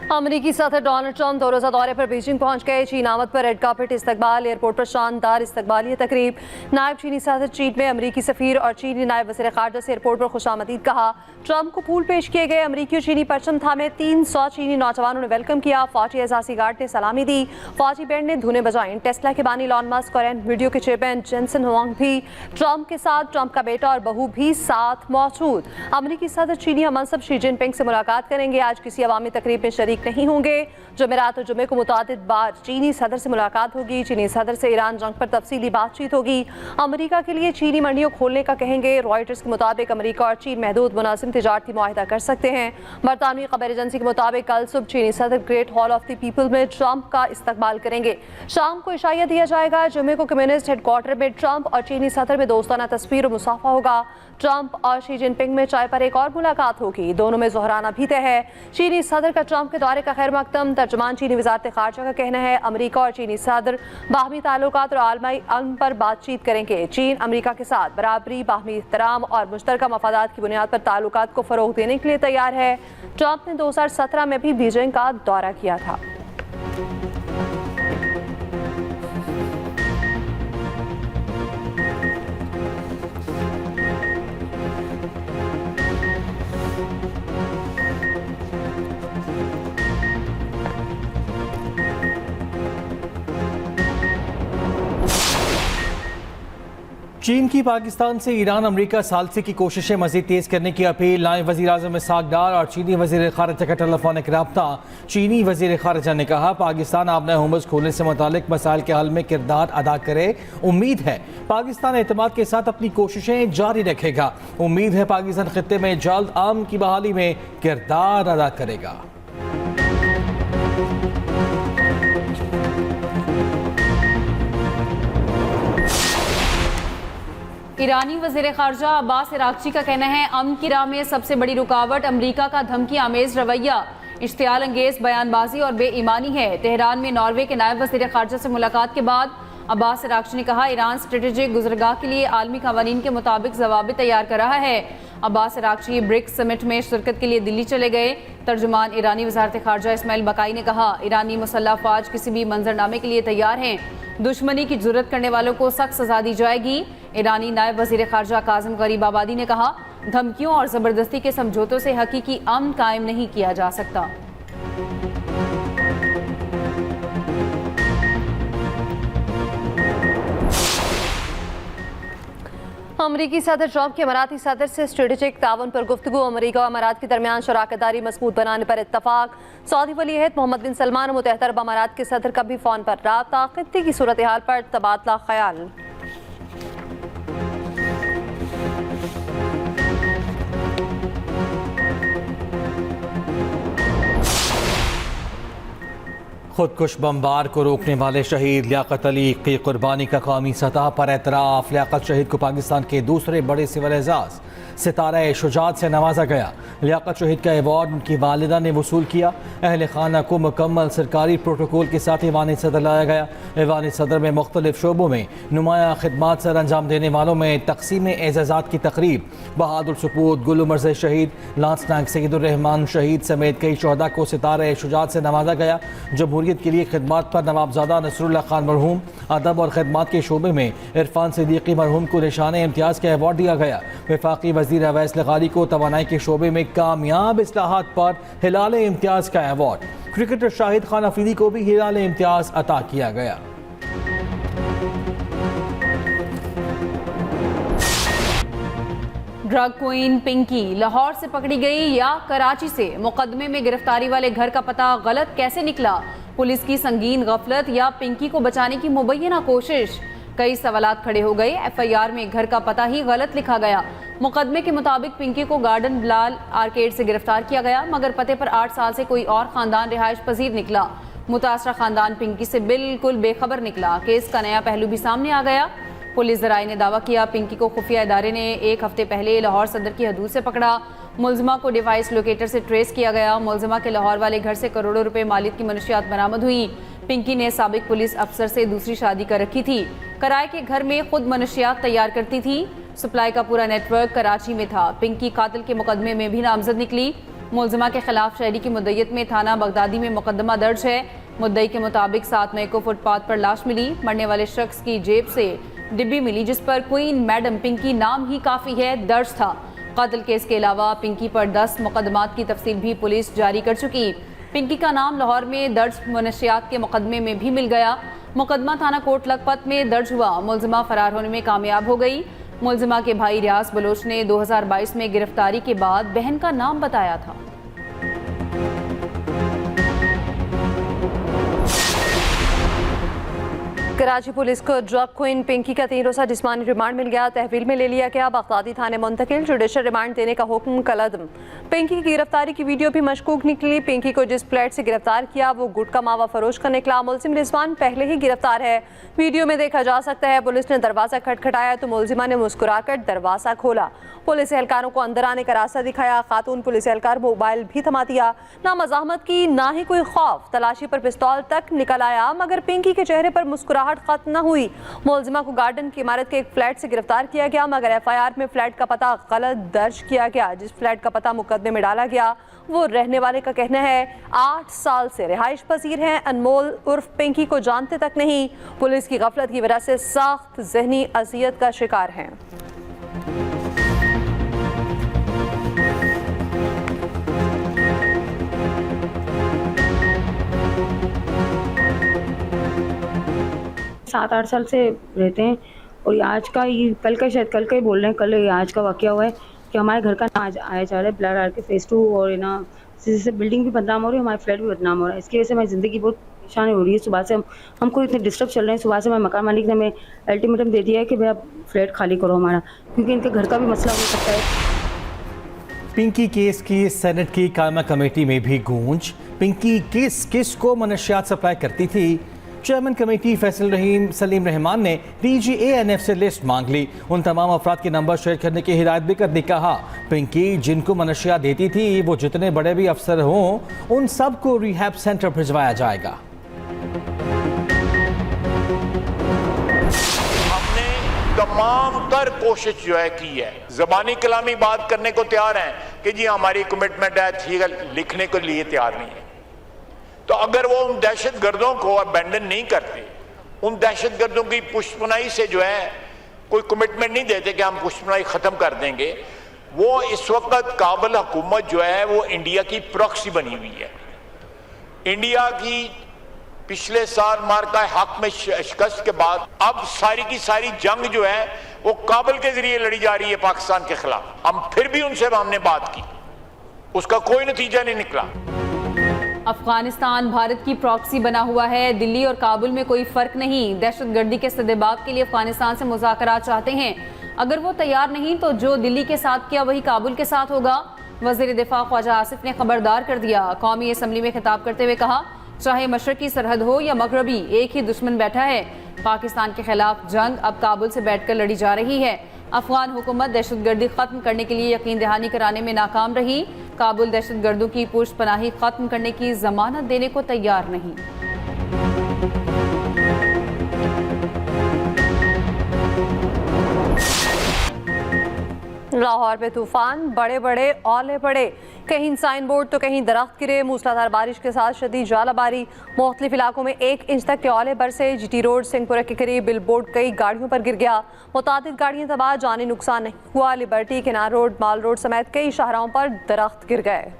अमरीकी सदर Donald Trump 2 रोज़ा दौरे पर बीजिंग पहुंच गए। चीन आमद पर रेड कार्पेट इस्तकबाल, एयरपोर्ट पर शानदार इस्तकबालिया तकरीब। नायब चीनी सदर चीन में अमरीकी सफीर और चीनी नायब वज़ीर ख़ारजा से एयरपोर्ट पर खुशामदीद कहा। ट्रंप को फूल पेश किए गए। अमरीकी और चीनी परचम थामे 300 चीनी नौजवानों ने वेलकम किया। फौजी एजाज़ी गार्ड ने सलामी दी। फौजी बैंड ने धुनें बजाईं। टेस्ला के बानी इलॉन मस्क और वीडियो के चेयरमैन जेनसन हुआंग भी ट्रंप के साथ, ट्रंप का बेटा और बहू भी साथ मौजूद। अमरीकी सदर चीनी हमसब शी जिनपिंग से मुलाकात करेंगे। आज किसी अवामी तकरीब में शरीक नहीं होंगे। जुमेरात और जुमे को मुतादिद बार चीनी सदर से मुलाकात होगी। चीनी सदर से ईरान जंग पर तफसीली बातचीत होगी। अमरीका के लिए चीनी मंडियों खोलने का कहेंगे। रॉयटर्स के मुताबिक अमरीका और चीन महदूद मुनासिब तिजारती मुआहिदा कर सकते हैं। बरतानवी खबर एजेंसी के मुताबिक कल सुबह चीनी सदर great hall of the people में ट्रंप का इस्तकबाल करेंगे। शाम को इशाया दिया जाएगा। जुमे को कम्युनिस्ट हेडक्वार्टर में ट्रंप और चीनी सदर में दोस्ताना तस्वीर और मुसाफा होगा। ट्रंप और शी जिनपिंग में चाय पर एक और मुलाकात होगी। दोनों में जोहराना भी तय है। चीनी सदर का ट्रंप के दौरे का खैर मकदम। तर्जुमान चीनी वज़ारत ख़ारजा का कहना है अमरीका और चीनी सदर बाहमी ताल्लुकात और आलमी अमन पर बातचीत करेंगे। चीन अमरीका के साथ बराबरी, बाहमी एहतराम और मुश्तरका मफादात की बुनियाद पर ताल्लुकात को फ़रोग़ देने के लिए तैयार है। ट्रंप ने 2017 में भी बीजिंग का दौरा किया था। चीन की पाकिस्तान से ईरान अमरीका सालसी की कोशिशें मजीद तेज करने की अपील। नायब वज़ीर आज़म इसहाक डार और चीनी वज़ीर ख़ारजा का टेलीफोनिक रब्ता। चीनी वज़ीर ख़ारजा ने कहा पाकिस्तान आपने हुमस खोलने से मुतालिक मसाइल के हल में किरदार अदा करे। उम्मीद है पाकिस्तान एतमाद के साथ अपनी कोशिशें जारी रखेगा। उम्मीद है पाकिस्तान खित्ते में जल्द अमन की बहाली में किरदार अदा करेगा। ईरानी वज़ीर ख़ारजा अब्बास इराक़ची का कहना है अमन की राह में सबसे बड़ी रुकावट अमरीका का धमकी आमेज़ रवैया, इश्तियाल अंगेज़ बयानबाजी और बेईमानी है। तेहरान में नॉर्वे के नायब वज़ीर ख़ारजा से मुलाकात के बाद अब्बास इराक़ची ने कहा ईरान स्ट्रेटेजिक गुज़रगाह के लिए आलमी क़वानीन के मुताबिक ज़वाबित तैयार कर रहा है। अब्बास इराक़ची ब्रिक्स समिट में शिरकत के लिए दिल्ली चले गए। तर्जुमान ईरानी वज़ारत ख़ारजा इस्माइल बकाई ने कहा ईरानी मुसल्लह फ़ौज किसी भी मंजरनामे के लिए तैयार हैं। दुश्मनी की जुर्रत करने वालों को सख्त सज़ा दी जाएगी। ईरानी नायब वज़ीर ख़ारजा काज़िम गरीबाबादी ने कहा धमकियों और ज़बरदस्ती के समझौतों से हकीकी अमन कायम नहीं किया जा सकता। अमरीकी सदर ट्रंप के अमाराती सदर से स्ट्रेटेजिक ताउन पर गुफ्तगू। अमरीका और अमारात के दरमियान शराकतदारी मजबूत बनाने पर इत्तफाक। सऊदी वली अहद मोहम्मद बिन सलमान और मुतहदा अरब अमारात के सदर का भी फ़ोन पर राब्ता। खित्ते की सूरत हाल पर तबादला ख्याल। खुदकुश बमबार को रोकने वाले शहीद लियाकत अली की कुर्बानी का कौमी सतह पर एतराफ़। लियाकत शहीद को पाकिस्तान के दूसरे बड़े सिविल एजाज़ सितारा शुजात से नवाजा गया। लियाकत शहीद का अवार्ड उनकी वालिदा ने वसूल किया। अहल खाना को मुकम्मल सरकारी प्रोटोकॉल के साथ ईवान सदर लाया गया। ईवान सदर में मुख्तलिफ शोबों में नुमाया खिदमात सर अंजाम देने वालों में तकसीम एजाज़ात की तकरीब। बहादुर सपूत, गुल उमर शहीद, लांस नायक सईदुर्रहमान शहीद समेत कई शहदा को सितारा शुजात से नवाजा गया। जमहूरियत के लिए खिदमात पर नवाबजादा नसरुल्लाह खान मरहूम, अदब और खिदमात के शोबे में इरफान सिद्दीकी मरहूम को निशान इम्तियाज़ का अवार्ड दिया गया। वफाकी वज़ीर अवैस लगारी को तवानाई के शोबे में कामयाब इस्लाहात पर हिलाल इम्तियाज़ का अवार्ड। क्रिकेटर शाहिद खान अफरीदी को भी हिलाल इम्तियाज़ अता किया गया। ड्रग क्वीन पिंकी लाहौर से पकड़ी गई या कराची से? मुकदमे में गिरफ्तारी वाले घर का पता गलत कैसे निकला? पुलिस की संगीन गफलत या पिंकी को बचाने की मुबैना कोशिश? कई सवालात खड़े हो गए। एफआईआर में घर का पता ही गलत लिखा गया। मुकदमे के मुताबिक पिंकी को गार्डन बिलाल आर्केड से गिरफ्तार किया गया, मगर पते पर 8 साल से कोई और खानदान रिहाइश पजीर निकला। मुतासरा खानदान पिंकी से बिल्कुल बेखबर निकला। केस का नया पहलू भी सामने आ गया। पुलिस ज़राए ने दावा किया पिंकी को खुफिया इदारे ने 1 हफ्ते पहले लाहौर सदर की हदूद से पकड़ा। मुलजिमा को डिवाइस लोकेटर से ट्रेस किया गया। मुलजिमा के लाहौर वाले घर से करोड़ों रुपए मालियत की मनशियात बरामद हुई। पिंकी ने साबिक पुलिस अफसर से दूसरी शादी कर रखी थी। कराए के घर में खुद मनशियात तैयार करती थी। सप्लाई का पूरा नेटवर्क कराची में था। पिंकी कातिल के मुकदमे में भी नामजद निकली। मुलजिमा के खिलाफ शहरी की मुद्दत में थाना बगदादी में मुकदमा दर्ज है। मुद्दई के मुताबिक 7 मई को फुटपाथ पर लाश मिली। मरने वाले शख्स की जेब से डिब्बी मिली जिस पर क्वीन मैडम पिंकी नाम ही काफ़ी है दर्ज था। कत्ल केस के अलावा पिंकी पर 10 मुकदमात की तफसील भी पुलिस जारी कर चुकी। पिंकी का नाम लाहौर में दर्ज मनशियात के मुकदमे में भी मिल गया। मुकदमा थाना कोट लखपत में दर्ज हुआ। मुलजिमा फरार होने में कामयाब हो गई। मुलजिमा के भाई रियाज बलोच ने 2022 में गिरफ्तारी के बाद बहन का नाम बताया था। कराची पुलिस को ड्रग क्वीन पिंकी का 3 रोज़ा जिस्मानी रिमांड मिल गया। तहवील में ले लिया गया। बगदादी थाने मुंतकिल। जुडिशल रिमांड देने का हुक्म कलअदम। पिंकी की गिरफ्तारी की वीडियो भी मशकूक निकली। पिंकी को जिस फ्लैट से गिरफ्तार किया वो गुटका मावा फरोश का निकला। मुलजिम रिजवान पहले ही गिरफ्तार है। वीडियो में देखा जा सकता है पुलिस ने दरवाज़ा खटखटाया तो मुलजिमा ने मुस्कुराकर दरवाज़ा खोला। पुलिस एहलकारों को अंदर आने का रास्ता दिखाया। खातून पुलिस एहलकार मोबाइल भी थमा दिया। ना मज़ाहमत की ना ही कोई खौफ। तलाशी पर पिस्तौल तक निकल आया मगर पिंकी के चेहरे पर मुस्कुराहट खत्म न हुई। मुलजिमा को गार्डन की इमारत के एक फ्लैट से गिरफ्तार किया गया मगर एफआईआर में फ्लैट का पता गलत दर्ज किया गया। जिस फ्लैट का पता मुकदमे में डाला गया वो रहने वाले का कहना है 8 साल से रिहाइश पजीर हैं। अनमोल उर्फ पिंकी को जानते तक नहीं। पुलिस की गफलत की वजह से सख्त जहनी अजियत का शिकार हैं। सात 8 साल से रहते हैं और ये आज का ये कल का शायद कल का ही बोल रहे हैं। कल ये आज का वाकया हुआ है कि हमारे घर का आज आया जा रहा है ब्लर आर के फेस 2 और ना से बिल्डिंग भी बदनाम हो रही है, हमारा फ्लैट भी बदनाम हो रहा है। इसकी वजह से मेरी ज़िंदगी बहुत परेशानी हो रही है। सुबह से हमको इतने डिस्टर्ब चल रहे हैं। सुबह से मैं मकान मालिक ने हमें अल्टीमेटम दे दिया है कि भाई आप फ्लैट खाली करो हमारा, क्योंकि इनके घर का भी मसला हो सकता है। पिंकी केस की सेनेट की कायमा कमेटी में भी गूंज। पिंकी किस को मनशियात सप्लाई करती थी? चेयरमैन कमेटी फैसल सलीम रहमान ने DGANF से लिस्ट मांग ली। उन तमाम अफराद के नंबर शेयर करने की हिदायत भी करने कहा। पिंकी जिनको मनशिया देती थी वो जितने बड़े भी अफसर हों उन सब को रिहैब सेंटर भिजवाया जाएगा। हमने तमाम तर कोशिश जो है की है। ज़बानी कलामी बात करने को तैयार हैं कि जी हमारी कमिटमेंट है, ठीक है, लिखने के लिए तैयार नहीं है। तो अगर वो उन दहशत गर्दों को अबैंडन नहीं करते, उन दहशत गर्दों की पुष्पनाई से जो है कोई कमिटमेंट नहीं देते कि हम पुष्पनाई ख़त्म कर देंगे, वो इस वक्त काबुल हुकूमत जो है वो इंडिया की प्रॉक्सी बनी हुई है। इंडिया की पिछले साल मार्का हक में शिकस्त के बाद अब सारी की सारी जंग जो है वो काबुल के जरिए लड़ी जा रही है पाकिस्तान के खिलाफ। हम फिर भी उनसे हमने बात की, उसका कोई नतीजा नहीं निकला। अफगानिस्तान भारत की प्रॉक्सी बना हुआ है। दिल्ली और काबुल में कोई फर्क नहीं। दहशतगर्दी के सदेबाब के लिए अफगानिस्तान से मुज़ाकरात चाहते हैं। अगर वो तैयार नहीं तो जो दिल्ली के साथ किया वही काबुल के साथ होगा। वज़ीर दिफा ख्वाजा आसिफ ने खबरदार कर दिया। कौमी असम्बली में खिताब करते हुए कहा, चाहे मशरकी सरहद हो या मगरबी, एक ही दुश्मन बैठा है। पाकिस्तान के खिलाफ जंग अब काबुल से बैठकर लड़ी जा रही है। अफगान हुकूमत दहशतगर्दी खत्म करने के लिए यकीन दहानी कराने में नाकाम रही। काबुल दहशतगर्दों की पुष्टपनाही खत्म करने की जमानत देने को तैयार नहीं। लाहौर में तूफान, बड़े बड़े ओले पड़े। कहीं साइन बोर्ड तो कहीं दरख्त गिरे। मूसलाधार बारिश के साथ शदीद जालाबारी। मुख्तलिफ इलाकों में 1 इंच तक के ओले बरसे। GT रोड सिंहपुरा के करीब बिलबोर्ड कई गाड़ियों पर गिर गया। मुतादिद गाड़ियां तबाह, जानी नुकसान नहीं हुआ। लिबर्टी, किनार रोड, माल रोड समेत कई शाहराहों पर दरख्त गिर गए।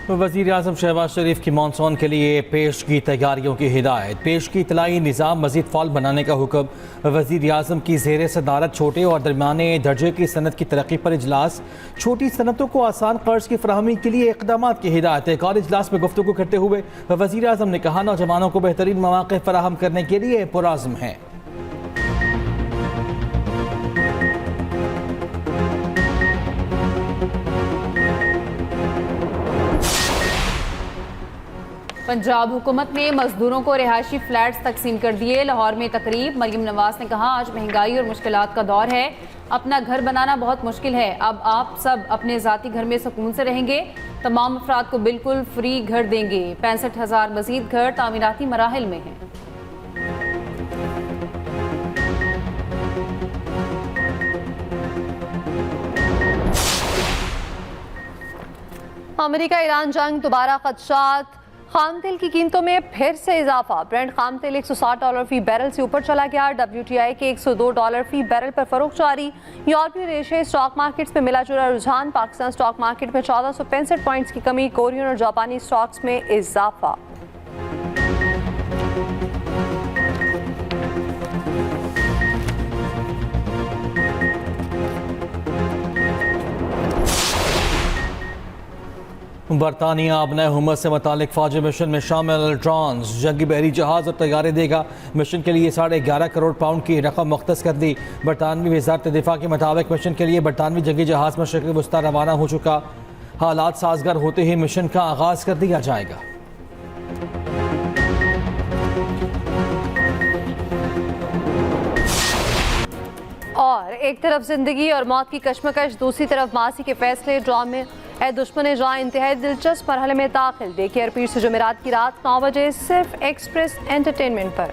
वज़ीर आज़म शहबाज शरीफ की मानसून के लिए पेश की तैयारियों की हिदायत। पेश की इतलाई निज़ाम मज़ीद फ़ाल बनाने का हुक्म। वज़ीर आज़म की ज़ेर सदारत छोटे और दरमियाने दर्जे की सनत की तरक्की पर इजलास। छोटी सनतों को आसान कर्ज की फराहमी के लिए इक़दाम की हिदायत। एक और इजलास में गुफ्तगू करते हुए वज़ीर आज़म ने कहा, नौजवानों को बेहतरीन मौक़े फराहम करने के लिए पुरआज़्म हैं। पंजाब हुकूमत ने मजदूरों को रिहायशी फ्लैट्स तकसीम कर दिए। लाहौर में तकरीब। मरीम नवाज ने कहा, आज महंगाई और मुश्किलात का दौर है, अपना घर बनाना बहुत मुश्किल है। अब आप सब अपने ज़ाती घर में सुकून से रहेंगे। तमाम अफराद को बिल्कुल फ्री घर देंगे। 65,000 मजीद घर तामीराती मराहिल में हैं। अमेरिका ईरान जंग दोबारा खदशात, खाम तेल की कीमतों में फिर से इजाफा। ब्रेंट खाम तेल $160 फी बैरल से ऊपर चला गया। WTI के $102 फी बैरल पर फरोख्त जारी। यूरोपीय एशियाई स्टॉक मार्केट्स में मिला जुला रुझान। पाकिस्तान स्टॉक मार्केट में 1465 पॉइंट्स की कमी। कोरियन और जापानी स्टॉक्स में इजाफा। बरतानिया अब नए हुमस से मुतालिक फौजी मिशन में शामिल ड्रोन्स, जंगी बहरी जहाज और तैयारे देगा। मिशन के लिए £11.5 करोड़ की रकम मुख्तस कर दी। बरतानवी वजारत दिफा के मुताबिक मिशन के लिए बरतानवी जंगी जहाज मशरिक़ वस्ती रवाना हो चुका। हालात साजगार होते ही मिशन का आगाज कर दिया जाएगा। और एक तरफ जिंदगी और मौत की कशमकश, दूसरी तरफ मासी के फैसले। ड्रा में ए दुश्मन जहाँ इंतहाई दिलचस्प मरहले में दाखिल। देखिए हर पीर से जुमेरात की रात 9 बजे सिर्फ एक्सप्रेस एंटरटेनमेंट पर।